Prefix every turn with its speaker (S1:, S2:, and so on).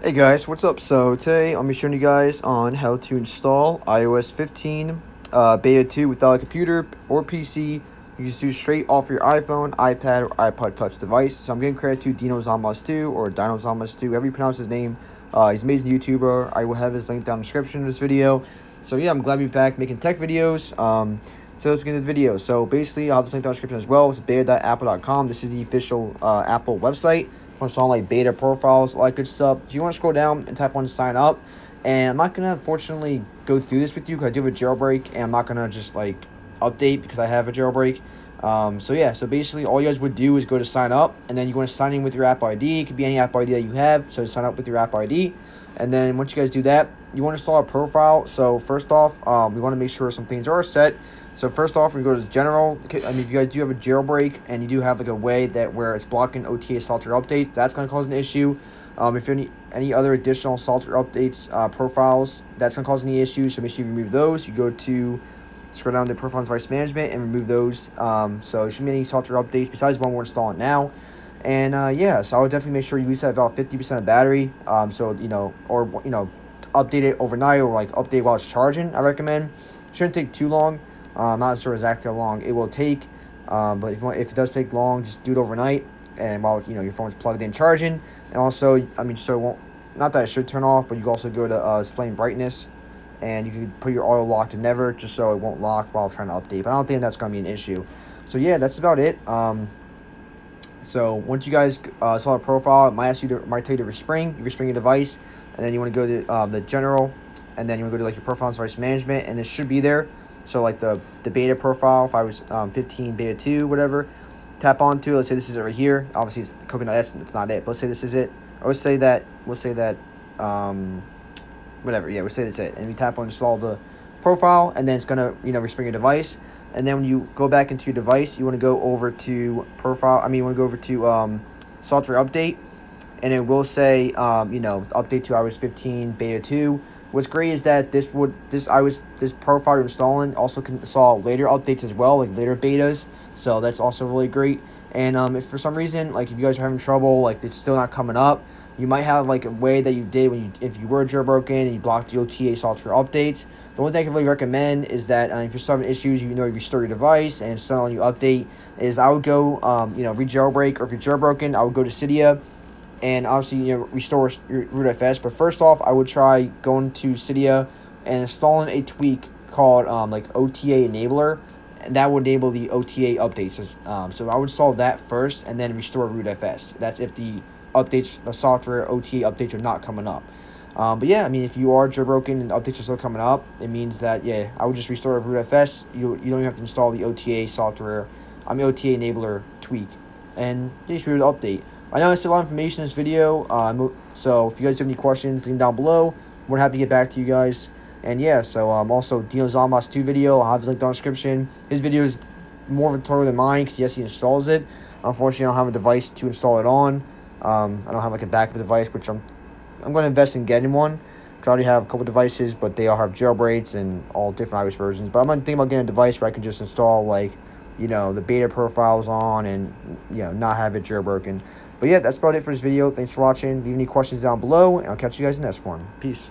S1: Hey guys, what's up? So today I'm be showing you guys on how to install iOS 15 Beta 2 without a computer or PC. You can just do straight off your iPhone, iPad, or iPod Touch device. So I'm giving credit to Dino Zamos 2 or Dino Zamos 2, however you pronounce his name. He's an amazing YouTuber. I will have his link down in the description of this video. So yeah, I'm glad to be back making tech videos. So let's get into the video. So basically, I'll have this link down in the description as well. It's beta.apple.com. This is the official Apple website. On like beta profiles, all that good stuff. So you want to scroll down and tap on sign up. And I'm not gonna unfortunately go through this with you because I do have a jailbreak, and I'm not gonna just like update because I have a jailbreak. So yeah, so basically all you guys would do is go to sign up, and then you want to sign in with your app ID. It could be any app ID that you have. So sign up with your app ID, and then once you guys do that, you want to install a profile. So first off, we want to make sure some things are set. So first off, we go to general. I mean, if you guys do have a jailbreak and you do have like a way that where it's blocking OTA software updates, that's going to cause an issue. If any other additional software updates profiles, that's going to cause any issues. So make sure you remove those. You go to scroll down to profile and device management and remove those. So it shouldn't be any software updates besides one we're installing now. And yeah, so I would definitely make sure you at least have about 50% of battery. So update it overnight or like update while it's charging. I recommend. Shouldn't take too long. I'm not sure exactly how long it will take, but if it does take long, just do it overnight and while your phone's plugged in charging. And also, I mean, so it won't, not that it should turn off, but you can also go to display brightness, and you can put your auto lock to never, just so it won't lock while trying to update. But I don't think that's going to be an issue. So yeah, that's about it. So once you guys saw a profile, it might tell you to respring your device, and then you want to go to the general, and then you want to go to like your profile and device management, and it should be there. So like the beta profile, if I was 15 beta 2, whatever, tap onto it. Let's say this is it right here. Obviously it's coconut.s, it's not it. But let's say this is it. I would say that, whatever. Yeah, we'll say that's it. And we tap on install the profile, and then it's gonna respring your device. And then when you go back into your device, you want to go over to profile. You want to go over to software update, and it will say update to iOS 15 beta 2. What's great is that this profile you're installing also can install later updates as well, like later betas. So that's also really great. And if for some reason, like if you guys are having trouble, like it's still not coming up, you might have like a way that you did if you were jailbroken and you blocked the OTA software updates. The one thing I can really recommend is that if you're still having issues, you restore your device and it's still on you update, is I would go re-jailbreak, or if you're jailbroken, I would go to Cydia and obviously restore your rootfs. But first off, I would try going to Cydia and installing a tweak called like OTA enabler, and that would enable the OTA updates. So I would install that first and then restore rootfs. That's if the software OTA updates are not coming up. But yeah, I mean, if you are jailbroken and updates are still coming up, it means that I would just restore rootfs. You don't even have to install the OTA software, OTA enabler tweak, and you should be able to update. I know it's a lot of information in this video, so if you guys have any questions, leave them down below. We're happy to get back to you guys. And yeah, so also Dino Zamos 2 video, I'll have his link down in the description. His video is more of a tutorial than mine because yes, he installs it. Unfortunately, I don't have a device to install it on. I don't have like a backup device, which I'm going to invest in getting one. Because I already have a couple devices, but they all have jailbreaks and all different iOS versions. But I'm thinking about getting a device where I can just install like the beta profiles on and not have it jailbroken. But yeah, that's about it for this video. Thanks for watching. Leave any questions down below, and I'll catch you guys in the next one. Peace.